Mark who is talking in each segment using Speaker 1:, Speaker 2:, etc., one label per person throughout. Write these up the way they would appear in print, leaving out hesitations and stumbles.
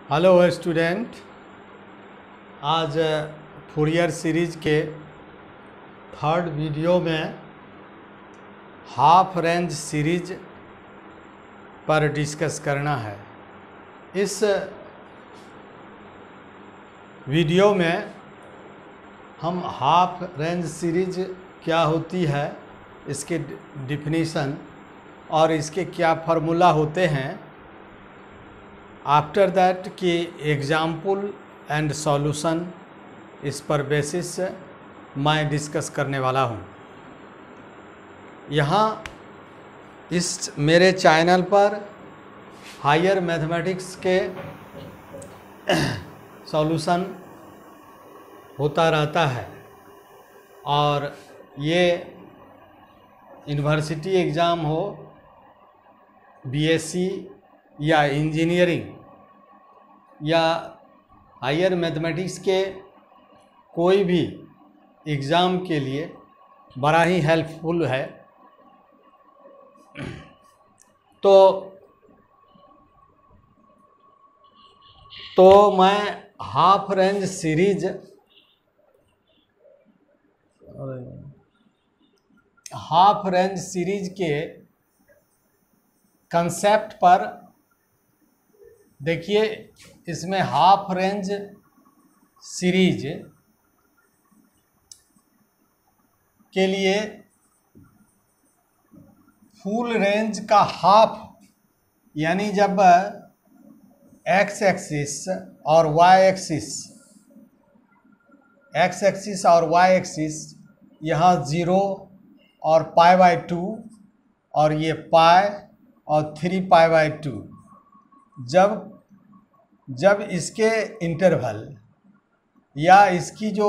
Speaker 1: Hello student. आज Fourier series के third video में हाफ रेंज सीरीज पर डिस्कस करना है। इस वीडियो में हम हाफ रेंज सीरीज क्या होती है, इसके डिफिनीशन और इसके क्या फार्मूला होते हैं, आफ्टर दैट कि एग्जाम्पल एंड सॉल्यूशन, इस पर बेसिस मैं डिस्कस करने वाला हूँ। यहाँ इस मेरे चैनल पर हायर मैथमेटिक्स के सॉल्यूशन होता रहता है और ये यूनिवर्सिटी एग्ज़ाम हो, बीएससी या इंजीनियरिंग या हायर मैथमेटिक्स के कोई भी एग्ज़ाम के लिए बड़ा ही हेल्पफुल है। तो मैं हाफ रेंज सीरीज के कंसेप्ट पर देखिए। इसमें हाफ रेंज सीरीज के लिए फुल रेंज का हाफ, यानी जब एक्स एक्सिस और वाई एक्सिस यहाँ 0 और π/2 और ये पाई और 3π/2, जब इसके इंटरवल या इसकी जो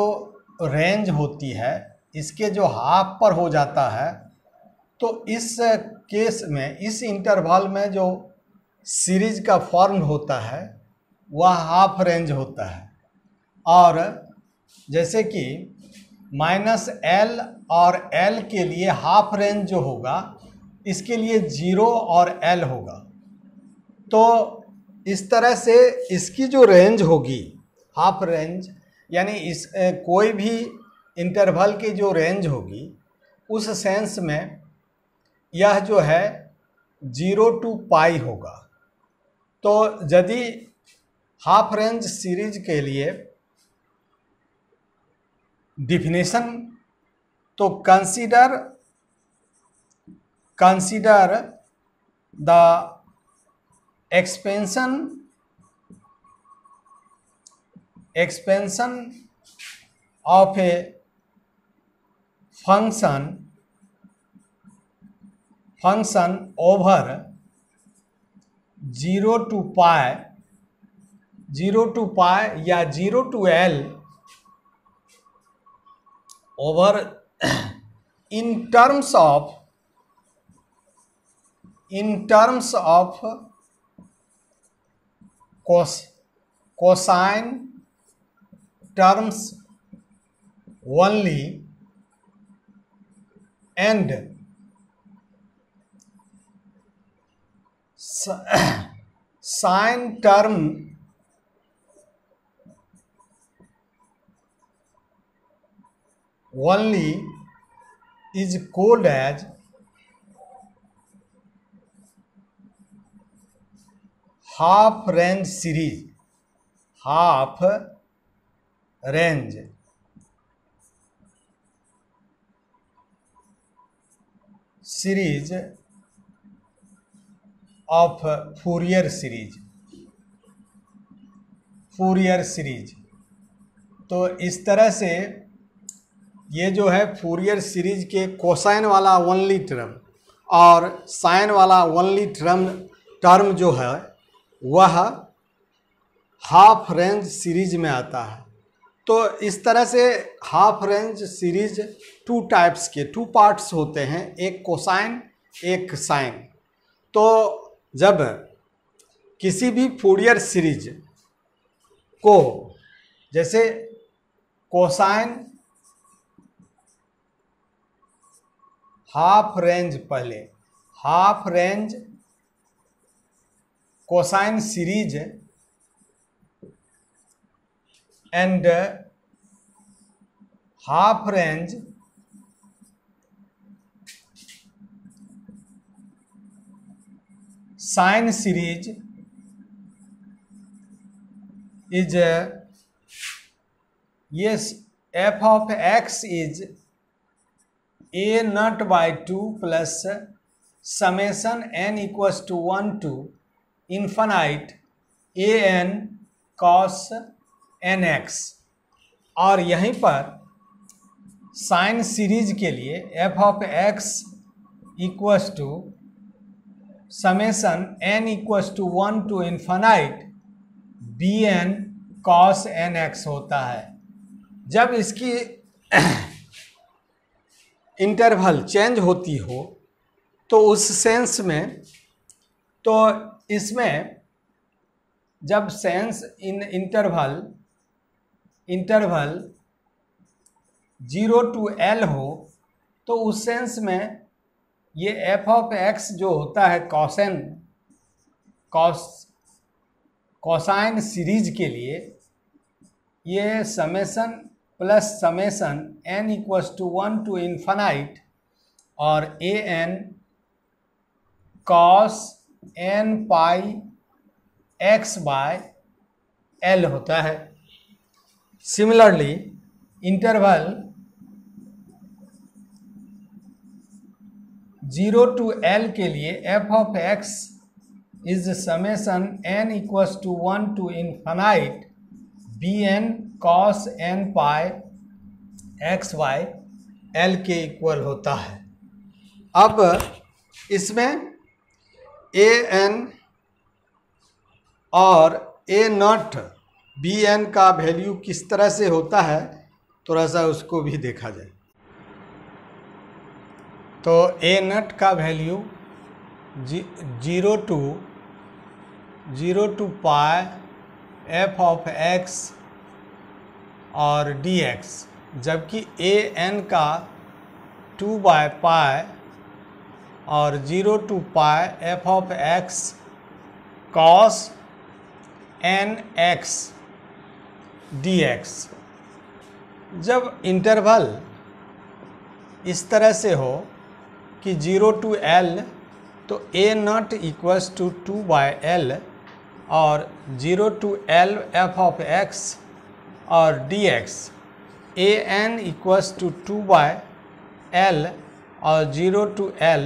Speaker 1: रेंज होती है इसके जो हाफ पर हो जाता है, तो इस केस में इस इंटरवल में जो सीरीज का फॉर्म होता है वह हाफ रेंज होता है। और जैसे कि -L और L के लिए हाफ रेंज जो होगा, इसके लिए 0 और L होगा। तो इस तरह से इसकी जो रेंज होगी हाफ रेंज, यानी इस कोई भी इंटरवल की जो रेंज होगी, उस सेंस में यह जो है 0 to π होगा। तो यदि हाफ रेंज सीरीज के लिए डिफिनेशन, तो consider the expansion of a function over 0 to π या 0 to L over in terms of cosine terms only and sine term only is called as half range series. Half range series of Fourier series. तो इस तरह से ये जो है Fourier series के cosine वाला ओनली टर्म और साइन वाला ओनली टर्म जो है वह हाफ रेंज सीरीज में आता है। तो इस तरह से half range series two parts होते हैं, एक कोसाइन एक साइन। तो जब किसी भी फूरियर सीरीज को, जैसे कोसाइन हाफ रेंज, पहले half range cosine series and half range sine series is yes, f of x is a naught by 2 plus summation n equals to 1 to infinite a n cos n x। और यहीं पर sine series के लिए f of x equals to summation n equals to 1 to infinite B N cos N X होता है। जब इसकी interval change होती हो तो उस सेंस में, तो इसमें जब sense in interval 0 to l हो तो उस सेंस में ये f ऑफ x जो होता है कोसाइन सीरीज के लिए ये summation plus summation n equals to 1 to infinite और a n cos n pi x by l होता है। सिमिलरली इंटरवल 0 टू l के लिए f of x is summation n equals to 1 to infinite B N cos n pi x by l के equal होता है। अब इसमें a n और a नॉट बी एन का वैल्यू किस तरह से होता है थोड़ा सा उसको भी देखा जाए। तो a नॉट का value 0 to pi f of x और dx, जबकि a n का 2 बाय पाई और 0 to pi f of x cos n x dx। जब इंटरवल इस तरह से हो कि 0 टू l तो a naught equals to 2 by l और 0 to l f of x और dx a n equals to 2 by l और 0 to l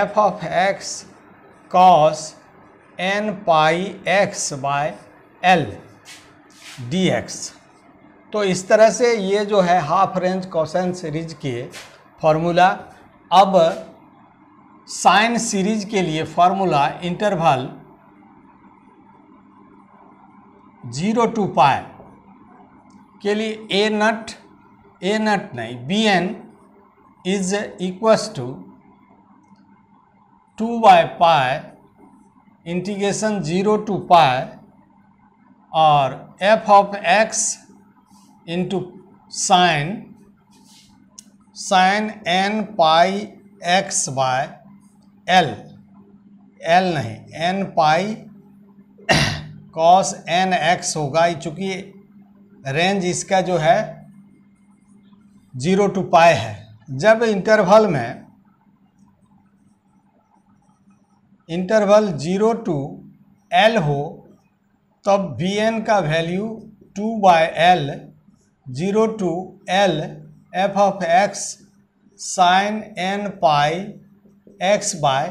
Speaker 1: f of x cos n pi x by l dx। तो इस तरह से ये जो है हाफ रेंज कोसाइन सीरीज के फॉर्मूला। अब साइन सीरीज के लिए फॉर्मूला इंटरवल 0 टू पाई के लिए a नट नहीं b n is equals to 2 by pi integration 0 to pi और f of x into sine n pi x by l नहीं n pi cos n x होगा, चूँकि range इसका जो है 0 टू पाई है। जब इंटरवल 0 टू l हो तब बी एन का value 2 by l 0 to l f of x sine n pi x by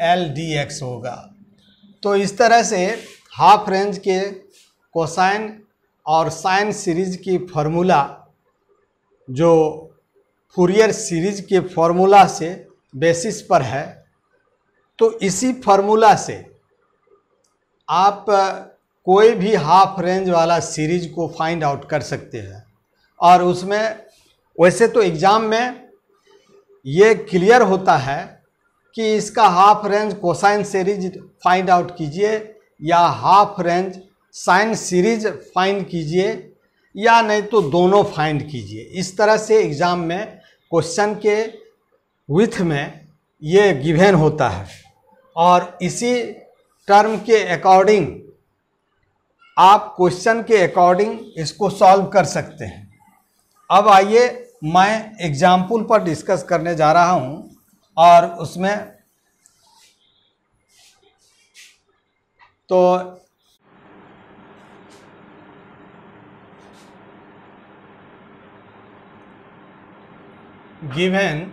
Speaker 1: l dx होगा। तो इस तरह से हाफ रेंज के कोसाइन और साइन सीरीज की फार्मूला जो फूरियर सीरीज के फार्मूला से बेसिस पर है, तो इसी फार्मूला से आप कोई भी हाफ रेंज वाला सीरीज को फाइंड आउट कर सकते हैं। और उसमें वैसे तो एग्ज़ाम में ये क्लियर होता है कि इसका half range cosine series find out कीजिए या half range sine series find कीजिए या नहीं तो दोनों फाइंड कीजिए। इस तरह से एग्ज़ाम में क्वेश्चन के विथ में ये गिवन होता है और इसी टर्म के अकॉर्डिंग आप क्वेश्चन के अकॉर्डिंग इसको सॉल्व कर सकते हैं। अब आइए मैं एग्जाम्पल पर डिस्कस करने जा रहा हूँ और उसमें तो given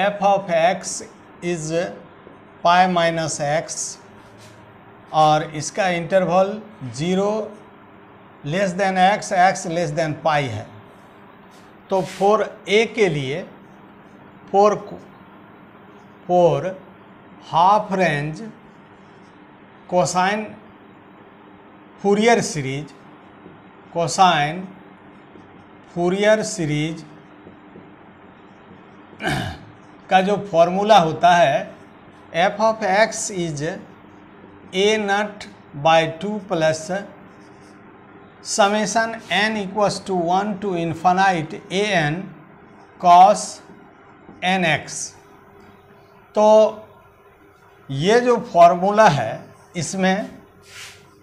Speaker 1: f of x is pi minus x और इसका interval 0 less than x, x less than pi है। तो फॉर a के लिए for half range cosine Fourier series का जो फॉर्मूला होता है f of x is a not by 2 plus summation n equals to 1 to infinite a n cos n x। तो ये जो फॉर्मूला है इसमें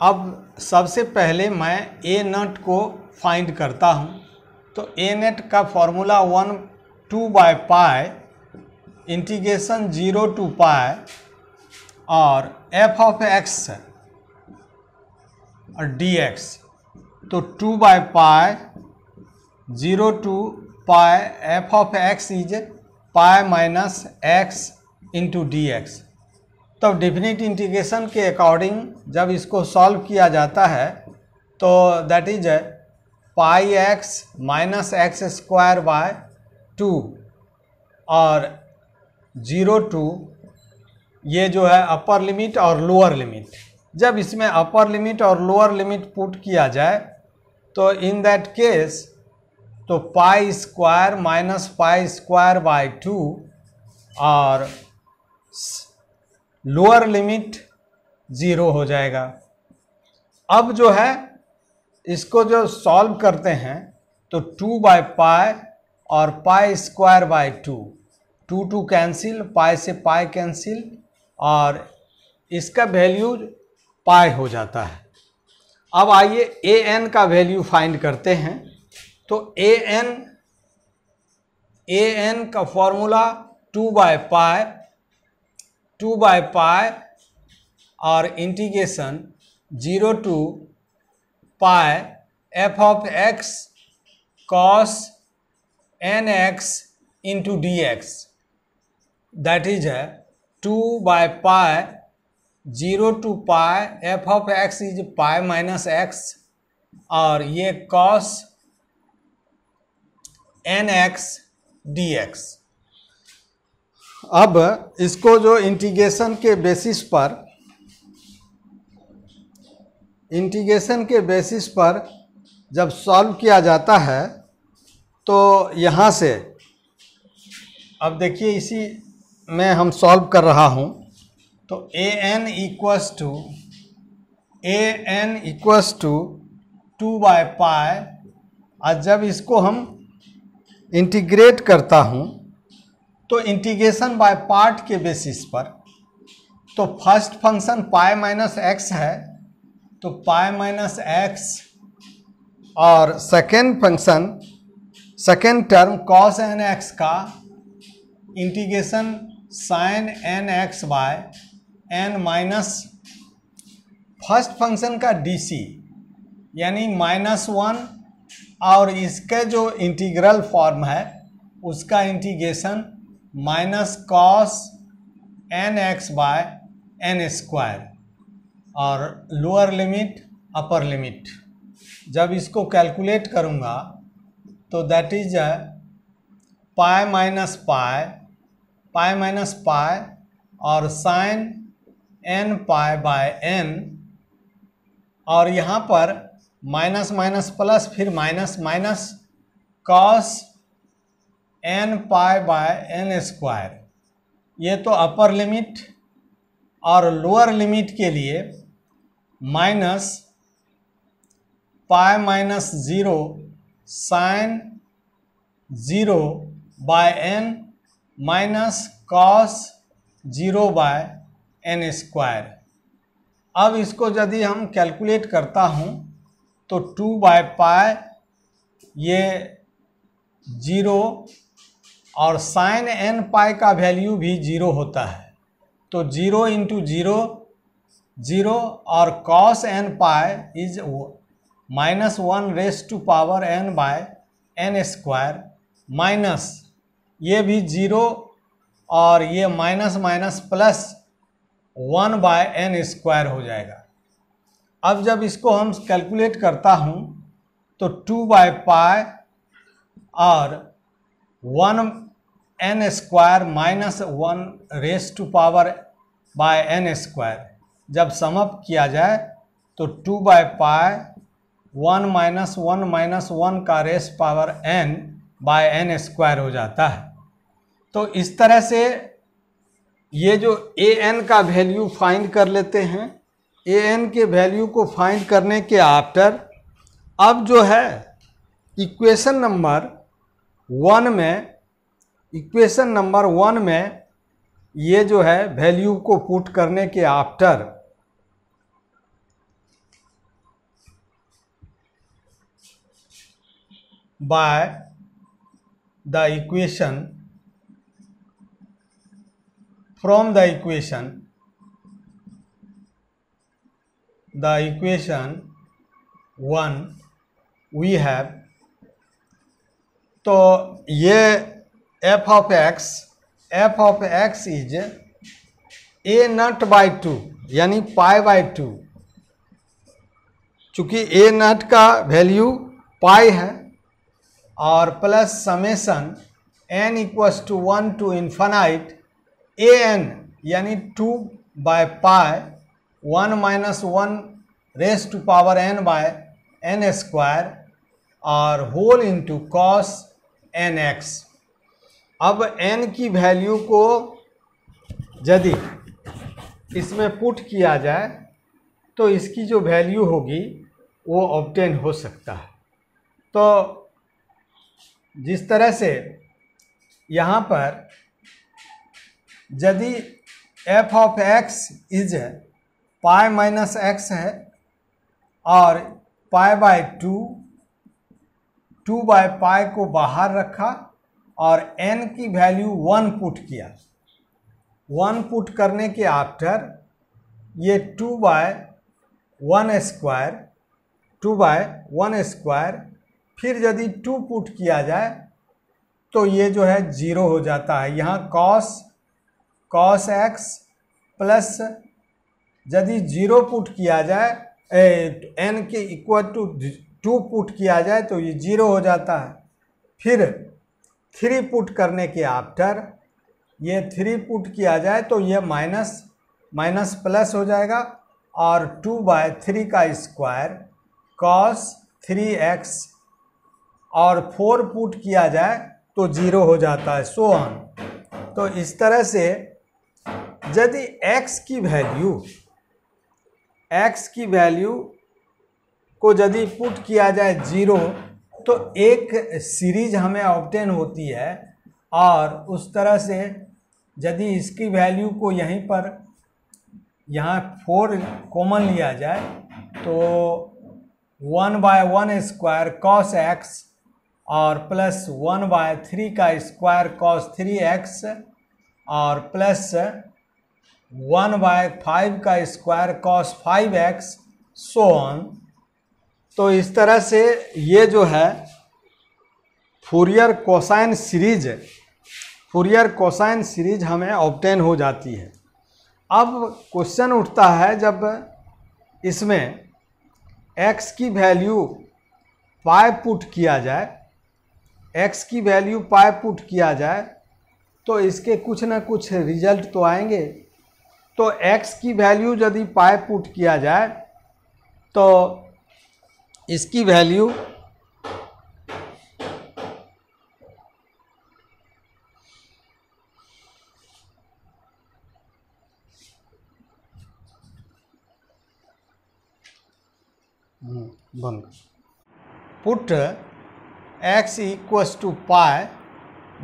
Speaker 1: अब सबसे पहले मैं a नॉट को फाइंड करता हूँ। तो a नेट का formula 2 by pi integration 0 to pi और f ऑफ x और dx। तो 2 by pi 0 to pi f of x is pi minus x into D x. तो डेफिनेट इंटीग्रेशन के अकॉर्डिंग जब इसको सॉल्व किया जाता है तो that is pi x minus x square by 2 और 0 टू ये जो है अपर लिमिट और लोअर लिमिट। जब इसमें अपर लिमिट और लोअर लिमिट पुट किया जाए तो इन दैट केस तो पाई square minus pi square by 2 और लोअर लिमिट 0 हो जाएगा। अब जो है इसको जो सॉल्व करते हैं तो 2 बाई पाई और पाई स्क्वायर बाय 2, 2 कैंसिल, पाई से पाई कैंसिल और इसका वैल्यू पाई हो जाता है। अब आइए ए एन का वैल्यू फाइंड करते हैं। तो ए एन का फॉर्मूला 2 बाई पाई और integration 0 to pi F of X cos N X into D X that is है 2 by pi 0 to pi F of X is pi minus x और ये cos N X D X. अब इसको जो integration के basis पर जब solve किया जाता है तो यहाँ से अब देखिए इसी में हम सॉल्व कर रहा हूँ। तो ए n equals to 2 by pi और जब इसको हम इंटीग्रेट करता हूँ तो इंटीग्रेशन बाय पार्ट के बेसिस पर तो first function pi minus x है तो पाई माइनस एक्स और second term cos N x का integration sine n x by n minus first function का डीसी यानी -1 और इसके जो इंटीग्रल फॉर्म है उसका integration minus cos N x by n square और लोअर लिमिट अपर लिमिट। जब इसको कैलकुलेट करूँगा तो that is pi minus pi और sine n pi by n और यहाँ पर माइनस माइनस प्लस फिर minus cos n pi by n square. ये तो अपर लिमिट और लोअर लिमिट के लिए minus pi minus 0 sine 0 by n minus cos 0 by n square. अब इसको यदि हम कैलकुलेट करता हूँ तो 2/पाई ये 0 और साइन n पाई का वैल्यू भी 0 होता है, तो 0 इंटू 0 0 और cos n pi is -1 raise to power n by n square minus ये भी 0 और ये minus minus plus 1 by n square हो जाएगा। अब जब इसको हम कैलकुलेट करता हूँ तो 2/पाई और 1n square minus 1 raise to power by n square जब सम अप किया जाए तो 2/पाई 1 माइनस 1 माइनस 1 का raise power n by n square हो जाता है। तो इस तरह से ये जो an का वैल्यू फाइंड कर लेते हैं। an के वैल्यू को फाइंड करने के आफ्टर अब जो है इक्वेशन नंबर 1 में ये जो है वैल्यू को पुट करने के after by the equation from the equation 1 we have, तो ये f of x is a not by 2 यानी पाई बाई 2, चूँकि a नॉट का वैल्यू पाई है और plus summation n equals to 1 to infinite an यानी 2/पाई 1 minus 1 raise to power n by n square और होल इंटू कॉस nx। अब n की वैल्यू को यदि इसमें पुट किया जाए तो इसकी जो वैल्यू होगी वो ऑब्टेन हो सकता है। तो जिस तरह से यहाँ पर यदि f of x is pi minus x है और पाई बाई 2/पाई को बाहर रखा और n की वैल्यू 1 पुट किया। 1 पुट करने के आफ्टर ये 2/1 स्क्वायर फिर यदि 2 पुट किया जाए तो ये जो है 0 हो जाता है। यहाँ cos x प्लस यदि 0 पुट किया जाए n के इक्वल टू 2 पुट किया जाए तो ये 0 हो जाता है। फिर 3 पुट करने के आफ्टर ये 3 पुट किया जाए तो ये माइनस माइनस प्लस हो जाएगा और 2/3 का स्क्वायर cos 3x और 4 पुट किया जाए तो 0 हो जाता है, सो ऑन। तो इस तरह से यदि x की वैल्यू को यदि पुट किया जाए 0 तो एक सीरीज हमें ऑब्टेन होती है और उस तरह से यदि इसकी वैल्यू को यहीं पर यहाँ 4 कॉमन लिया जाए तो 1/1 स्क्वायर cos x और प्लस 1/3 का स्क्वायर cos 3x और प्लस 1/5 का square cos 5x so on. तो इस तरह से ये जो है फूरियर कोसाइन सीरीज हमें ऑब्टेन हो जाती है। अब क्वेश्चन उठता है जब इसमें x की वैल्यू पाई पुट किया जाए, तो इसके कुछ ना कुछ रिजल्ट तो आएंगे। तो x की वैल्यू यदि पाई पुट किया जाए तो इसकी value put x equals to pi,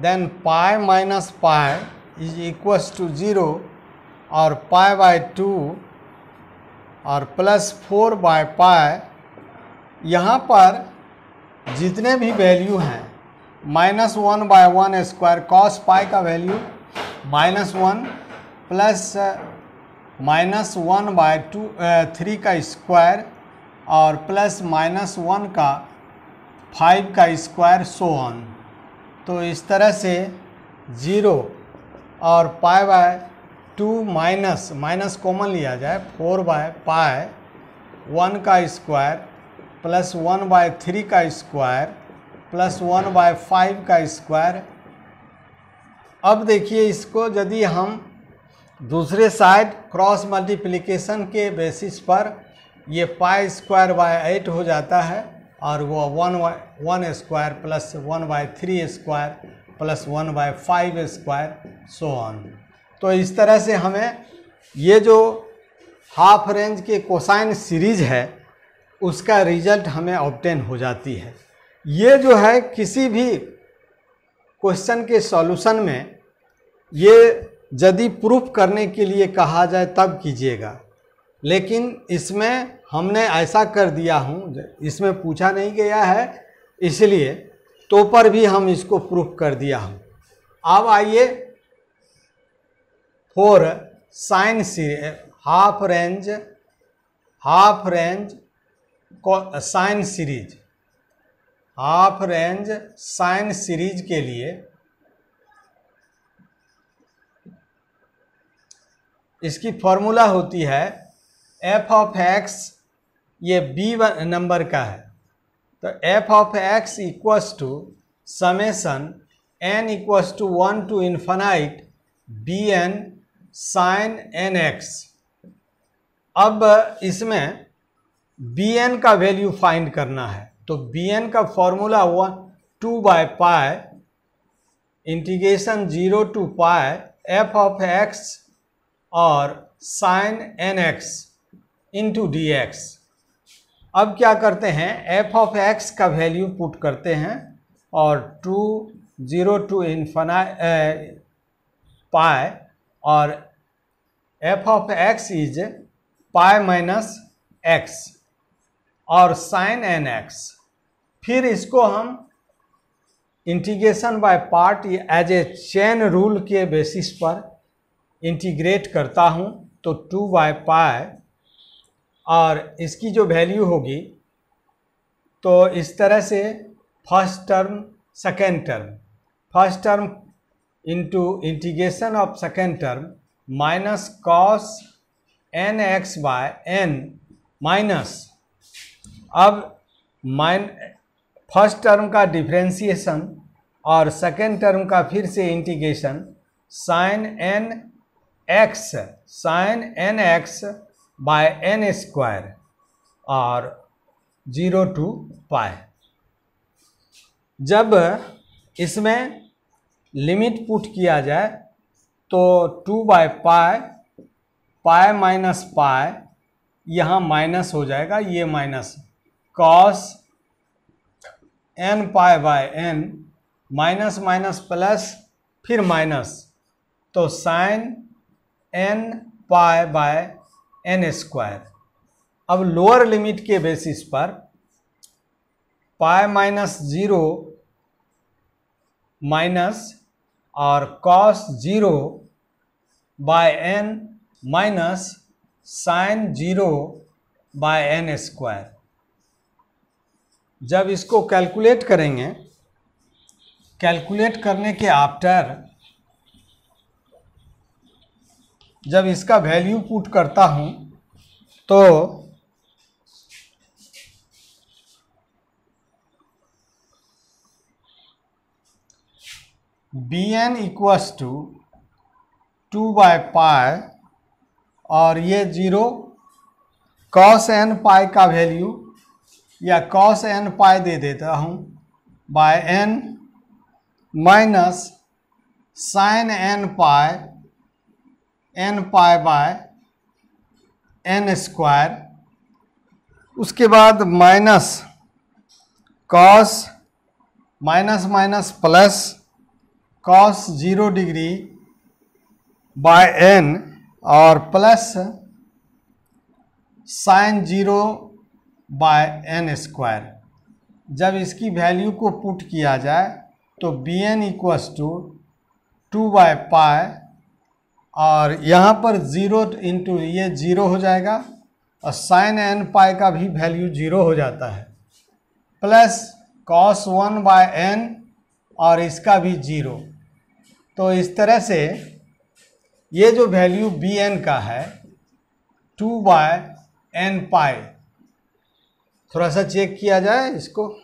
Speaker 1: then pi minus pi is equals to 0 और पाई बाई 2 और प्लस 4/π, यहाँ पर जितने भी वैल्यू हैं -1/1² cos पाई का वैल्यू -1 प्लस -1/3 का स्क्वायर और प्लस -1 का 5 का स्क्वायर सो ऑन। तो इस तरह से 0 और π/2 माइनस कॉमन लिया जाए 4/π 1 का स्क्वायर प्लस 1/3 का स्क्वायर प्लस 1/5 का स्क्वायर। अब देखिए इसको यदि हम दूसरे साइड क्रॉस मल्टीप्लिकेशन के बेसिस पर ये π² हो जाता है और वो 1² प्लस 1/3² प्लस 1/5² सो ऑन। तो इस तरह से हमें ये जो हाफ रेंज के कोसाइन सीरीज है उसका रिजल्ट हमें ऑब्टेन हो जाती है। ये जो है किसी भी क्वेश्चन के सॉल्यूशन में ये यदि प्रूफ करने के लिए कहा जाए तब कीजिएगा, लेकिन इसमें हमने ऐसा कर दिया हूँ, इसमें पूछा नहीं गया है इसलिए तो पर भी हम इसको प्रूफ कर दिया हूँ। अब आइए for sine series half range sine series half range sine series के लिए इसकी फॉर्मूला होती है f(x), ये b नंबर का है, तो f(x) equals to summation n equals to 1 to infinite bn sin nx। अब इसमें bn का वैल्यू फाइंड करना है, तो bn का फॉर्मूला 2/π इंटीग्रेशन 0 to π f(x) और sin nx इंटू dx। अब क्या करते हैं, f(x) का वैल्यू पुट करते हैं और 0 to infinite π और f(x) इज π - x और sin nx। फिर इसको हम integration by part as a chain rule के बेसिस पर इंटीग्रेट करता हूँ, तो 2/π और इसकी जो वैल्यू होगी तो इस तरह से first term second term into integration of second term minus cos nx/n minus, अब फर्स्ट टर्म का डिफ्रेंशिएशन और सेकेंड टर्म का फिर से इंटीग्रेशन sin nx/n² और 0 to π। जब इसमें लिमिट पुट किया जाए तो 2/π π यहाँ माइनस हो जाएगा, ये minus cos nπ/n minus plus फिर माइनस, तो sin nπ/n²। अब लोअर लिमिट के बेसिस पर π-0 माइनस और cos 0/n minus sin 0/n²। जब इसको कैलकुलेट करेंगे, कैलकुलेट करने के आफ्टर जब इसका वैल्यू पुट करता हूँ तो bn इक्वल्स टू 2/π और ये 0 cos nπ का वैल्यू या cos nπ दे देता हूँ bye n minus sin nπ/n²। उसके बाद minus cos minus plus cos 0 degree by n और प्लस साइन 0/n²। जब इसकी वैल्यू को पुट किया जाए तो bn इक्वस टू 2/π, और यहाँ पर 0 इंटू ये 0 हो जाएगा, और साइन n² का भी वैल्यू 0 हो जाता है, प्लस cos 1/n और इसका भी 0। तो इस तरह से ये जो वैल्यू bn का है 2/nπ, थोड़ा सा चेक किया जाए इसको।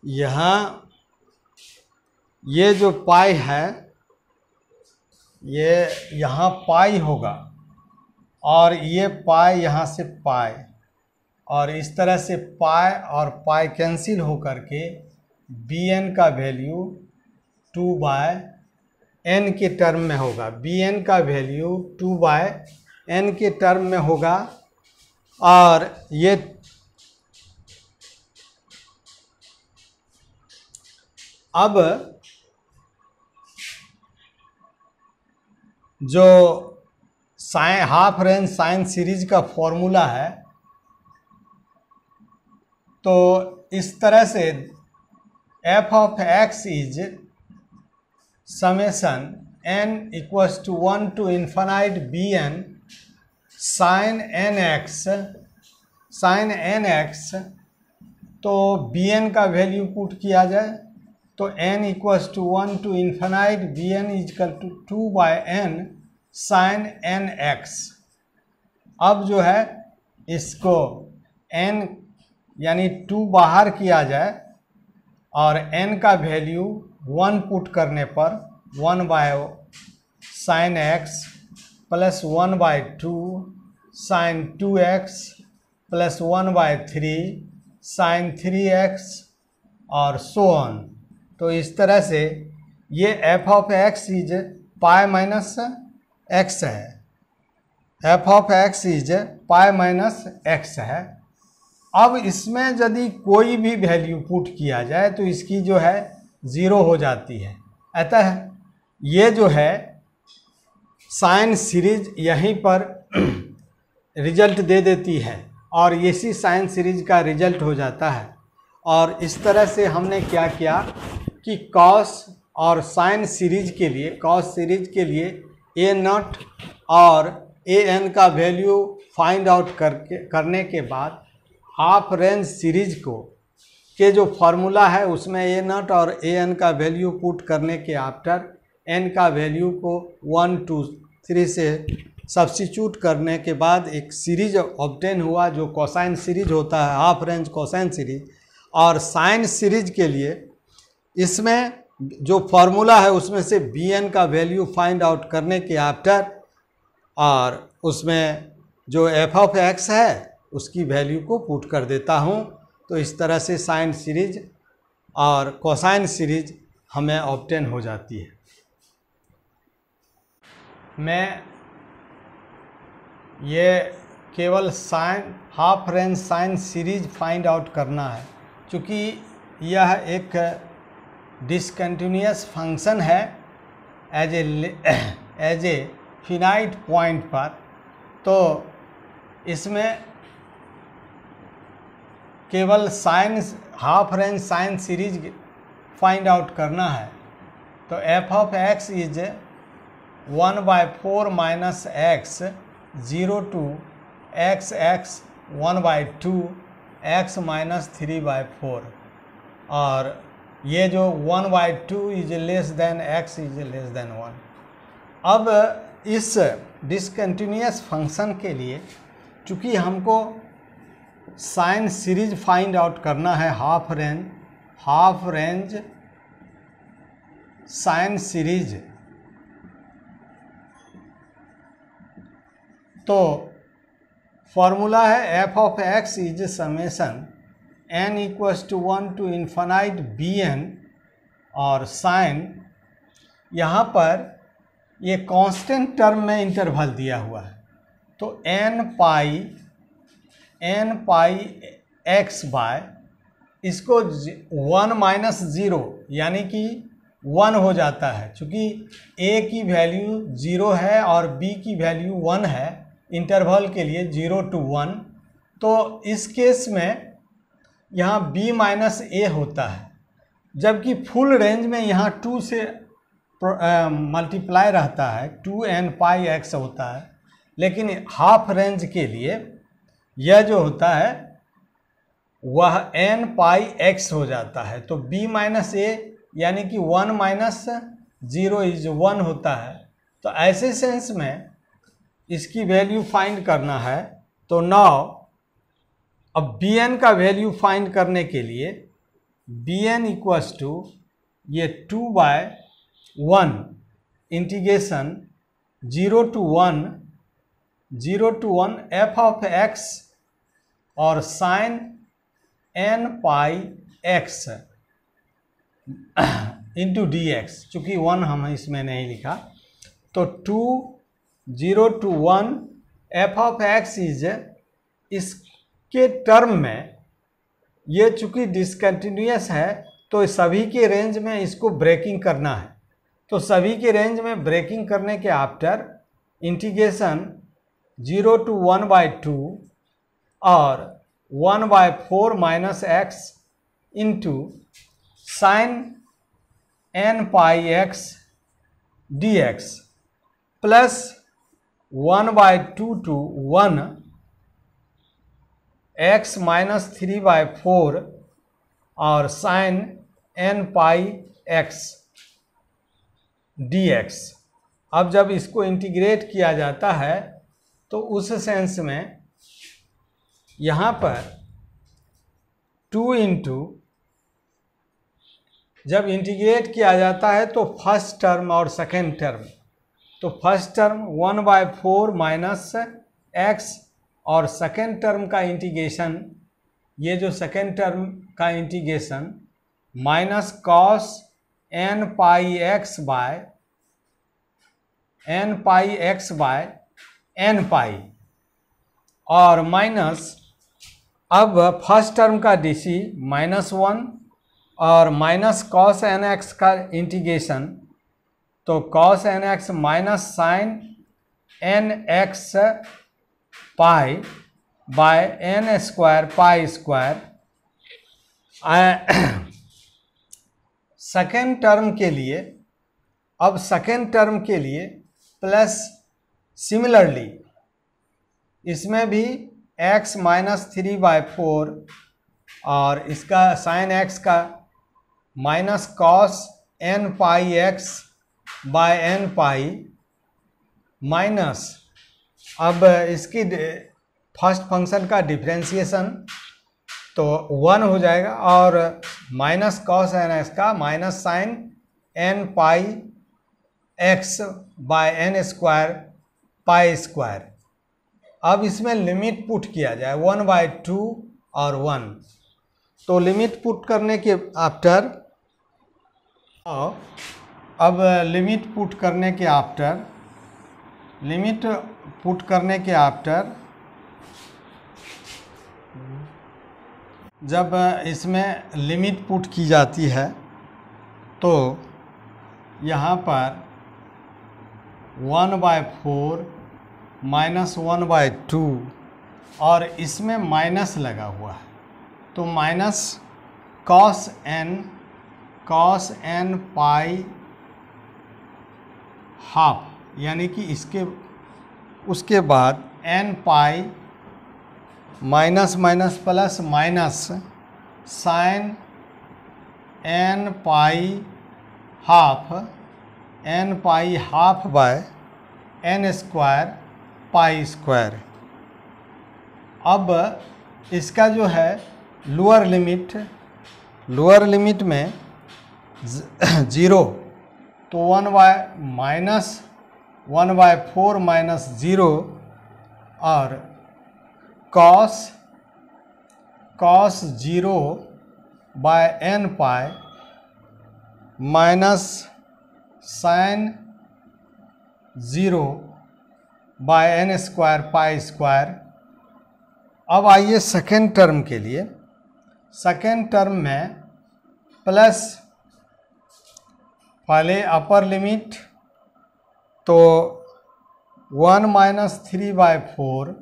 Speaker 1: यहाँ ये जो पाई है ये यहाँ पाई होगा, और ये पाई यहाँ से पाई, और इस तरह से पाई और पाई कैंसिल हो करके bn का वैल्यू 2/n के टर्म में होगा। bn का वैल्यू 2/n के टर्म में होगा, और ये अब जो sine half range sine series का फॉर्मूला है, तो इस तरह से f of x is summation n equals to 1 to infinite bn sine nx। तो bn का वैल्यू पुट किया जाए तो n equals to 1 to infinite bn is equal to 2/n sine nx। अब जो है इसको n यानी 2 बाहर किया जाए, और n का वैल्यू 1 पुट करने पर 1/sin x plus 1/2 sin 2x plus 1/3 sin 3x और सो ऑन। तो इस तरह से ये f of x is pi minus x है, f of x is pi minus x है। अब इसमें यदि कोई भी वैल्यू पुट किया जाए तो इसकी जो है 0 हो जाती है। अतः ये जो है साइन सीरीज यहीं पर रिजल्ट दे देती है, और इसी साइन सीरीज का रिजल्ट हो जाता है। और इस तरह से हमने क्या किया कि कॉस और साइन सीरीज के लिए, कॉस सीरीज के लिए a0 और an का वैल्यू फाइंड आउट करने के बाद हाफ रेंज सीरीज के जो फार्मूला है उसमें a0 और an का वैल्यू पुट करने के आफ्टर n का वैल्यू को 1 2 3 से सब्स्टिट्यूट करने के बाद एक सीरीज ऑब्टेन हुआ जो कोसाइन सीरीज होता है, हाफ रेंज कोसाइन सीरीज। और साइन सीरीज के लिए इसमें जो फार्मूला है उसमें से bn का वैल्यू फाइंड आउट करने के आफ्टर, और उसमें जो f ऑफ x है उसकी वैल्यू को पुट कर देता हूँ। तो इस तरह से साइन सीरीज और कोसाइन सीरीज हमें ऑब्टेन हो जाती है। मैं ये केवल sine half range sine series find out करना है, क्योंकि यह एक डिसकंटिन्यूअस फंक्शन है एज ए फिनाइट पॉइंट पर। तो इसमें केवल sine half range sine series find out करना है। तो f of x is 1/4 minus x 0 to x 1/2 x minus 3/4, और ये जो 1/2 is less then x is less than 1। अब इस डिसकंटिन्यूअस फंक्शन के लिए चूँकि हमको साइन सीरीज फाइंड आउट करना है, हाफ रेंज साइन सीरीज, तो फॉर्मूला है f of x is summation n equals to 1 to infinite bn, और साइन यहाँ पर ये कांस्टेंट टर्म में इंटरवल दिया हुआ है, तो n पाई x बाय इसको 1 माइनस 0 यानी कि 1 हो जाता है, चूँकि a की वैल्यू 0 है और b की वैल्यू 1 है इंटरवल के लिए 0 to 1, तो इस केस में यहाँ b माइनस a होता है, जबकि फुल रेंज में यहाँ 2 से मल्टीप्लाई रहता है, 2n पाई x होता है, लेकिन हाफ रेंज के लिए यह जो होता है वह n पाई x हो जाता है, तो b माइनस a यानी कि 1 माइनस 0 इज 1 होता है। तो ऐसे सेंस में इसकी वैल्यू फाइंड करना है, तो नाउ अब bn का वैल्यू फाइंड करने के लिए bn इक्वल्स टू ये 2/1 integration 0 to 1 f of x और sign n pi x into D x, चूँकि 1 हम इसमें नहीं लिखा, तो 0 to 1 f of x is, इसके टर्म में ये चूँकि डिसकंटिन्यूअस है तो सभी के रेंज में इसको ब्रेकिंग करना है, तो सभी के रेंज में ब्रेकिंग करने के आफ्टर इंटीग्रेशन 0 to 1/2 और 1/4 minus x into sine n pi x dx plus 1/2 to 1 x minus 3/4 और sign n pi x dx। अब जब इसको इंटीग्रेट किया जाता है तो उस सेंस में यहाँ पर 2 इंटू, जब इंटीग्रेट किया जाता है तो फर्स्ट टर्म और सेकेंड टर्म, तो फर्स्ट टर्म 1/4 माइनस x और सेकेंड टर्म का इंटीग्रेशन, ये जो सेकेंड टर्म का integration minus cos n pi x by n pi और माइनस, अब फर्स्ट टर्म का dc -1 और माइनस कॉस nx का इंटीग्रेशन, तो cos nx minus sine nx pi by n square pi square. Second term के लिए, अब सेकेंड टर्म के लिए प्लस सिमिलरली इसमें भी x माइनस 3/4 और इसका साइन x का minus cos n pi x by n pi minus, अब इसकी फर्स्ट फंक्शन का डिफरेंशिएशन तो 1 हो जाएगा और माइनस कॉस n x का minus sine n pi x by n square pi square. अब इसमें लिमिट पुट किया जाए 1/2 और 1, तो लिमिट पुट करने के आफ्टर, अब लिमिट पुट करने के आफ्टर जब इसमें लिमिट पुट की जाती है तो यहाँ पर 1/4 माइनस 1/2 और इसमें माइनस लगा हुआ है, तो minus cos n pi half, यानी कि इसके उसके बाद n pi minus minus plus minus sine n pi half by n square pi square. अब इसका जो है लोअर लिमिट में 0, तो 1/4 माइनस 0 और cos 0 by n pi minus sine 0 by n square pi square. अब आइए सेकेंड टर्म के लिए। सेकेंड टर्म में प्लस पहले अपर लिमिट तो 1 माइनस 3/4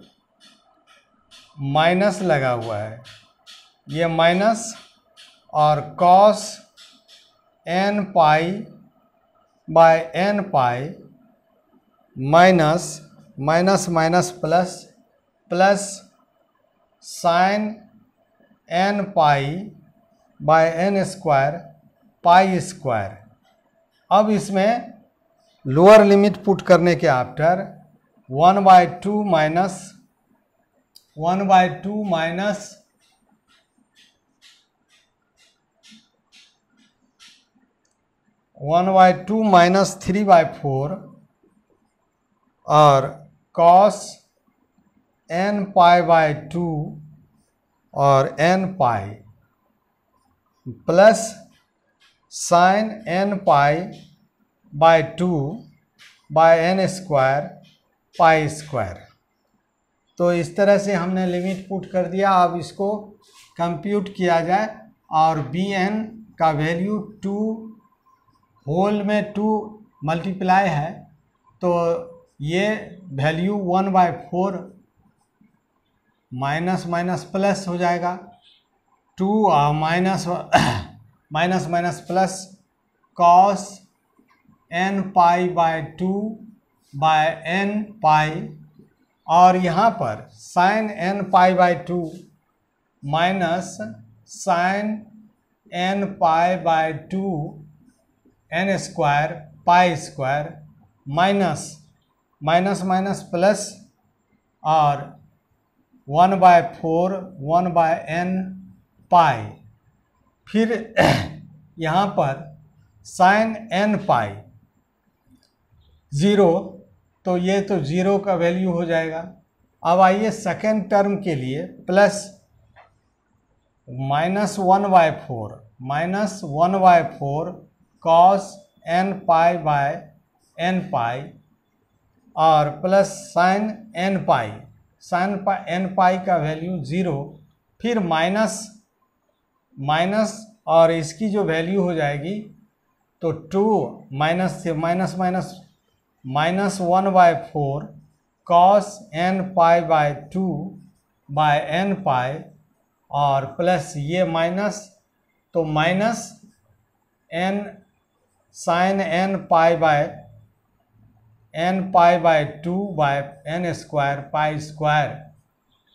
Speaker 1: माइनस लगा हुआ है, ये माइनस, और cos n pi by n pi minus minus minus plus plus sine n pi by n square pi square. अब इसमें लोअर लिमिट पुट करने के आफ्टर 1/2 माइनस 1/2 माइनस 1/2 माइनस 3/4 और कॉस n पाई बाय 2 और n pi plus sine n pi by 2 by n square pi square. तो इस तरह से हमने लिमिट पुट कर दिया। अब इसको कंप्यूट किया जाए और bn का वैल्यू 2 होल में 2 मल्टीप्लाई है, तो ये वैल्यू 1/4 माइनस माइनस प्लस हो जाएगा 2 और minus minus minus plus cos n pi by 2 by n pi, और यहाँ पर sine n pi by 2 minus sine n pi by 2 n square pi square minus minus minus plus और 1/4 1/n पाई, फिर यहाँ पर साइन n पाई 0, तो ये तो 0 का वैल्यू हो जाएगा। अब आइए सेकेंड टर्म के लिए plus -1/4 cos n pi by n pi और प्लस साइन n पाई, साइन n पाई का वैल्यू 0, फिर माइनस माइनस और इसकी जो वैल्यू हो जाएगी तो 2 माइनस से minus minus minus 1/4 cos n pi by 2 by n pi और प्लस ये माइनस, तो minus n sine n pi by 2 by n square pi square.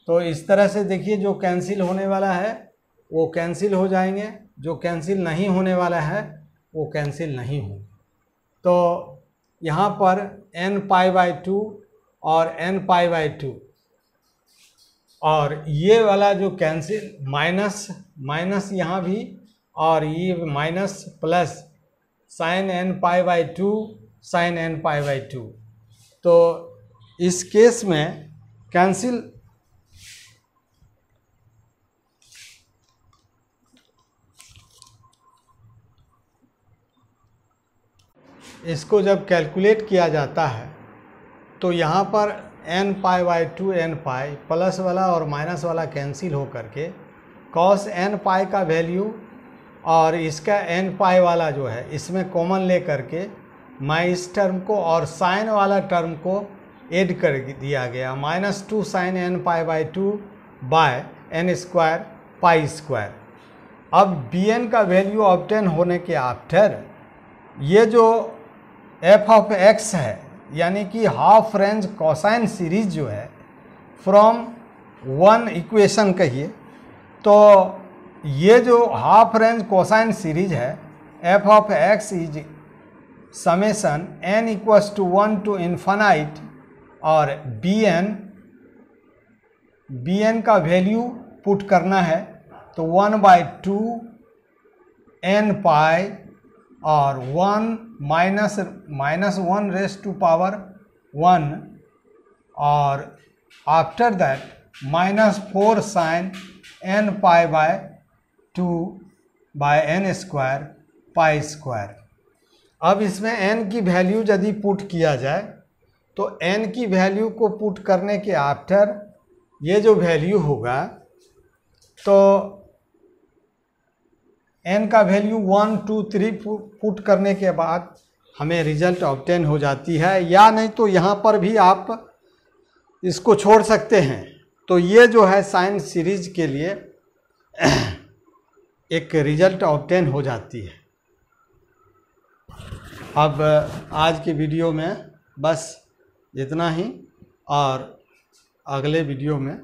Speaker 1: तो इस तरह से देखिए जो कैंसिल होने वाला है वो कैंसिल हो जाएंगे, जो कैंसिल नहीं होने वाला है वो कैंसिल नहीं हो। तो यहाँ पर n पाई बाय 2 और n पाई बाय 2 और ये वाला जो कैंसिल माइनस माइनस यहाँ भी, और ये minus plus sine n pi by 2 sine n pi by 2। तो इस केस में कैंसिल इसको जब कैलकुलेट किया जाता है तो यहाँ पर n pi by 2 n pi plus वाला और माइनस वाला कैंसिल हो करके कॉस n पाई का वैल्यू और इसका n पाई वाला जो है इसमें कॉमन ले करके मैं इस टर्म को और साइन वाला टर्म को ऐड कर दिया गया, -2 sine n pi by 2 by n square pi square. अब bn का वैल्यू ऑब्टेन होने के आफ्टर ये जो f ऑफ x है यानी कि हाफ रेंज कोसाइन सीरीज जो है फ्रॉम 1 इक्वेशन कहिए, तो ये जो हाफ रेंज कोसाइन सीरीज है f of x is summation n equals to 1 to infinite, और bn का वैल्यू पुट करना है तो 1/2 n पाई और 1 माइनस 1 रेज़ टू पावर 1 और after that -4 sine n pi by 2 by n square pi square. अब इसमें n की वैल्यू यदि पुट किया जाए तो n की वैल्यू को पुट करने के आफ्टर ये जो वैल्यू होगा, तो n का वैल्यू 1 2 3 पुट करने के बाद हमें रिजल्ट ऑब्टेन हो जाती है। या नहीं तो यहाँ पर भी आप इसको छोड़ सकते हैं। तो ये जो है साइन सीरीज के लिए एक रिजल्ट ऑब्टेन हो जाती है। अब आज की वीडियो में बस इतना ही, और अगले वीडियो में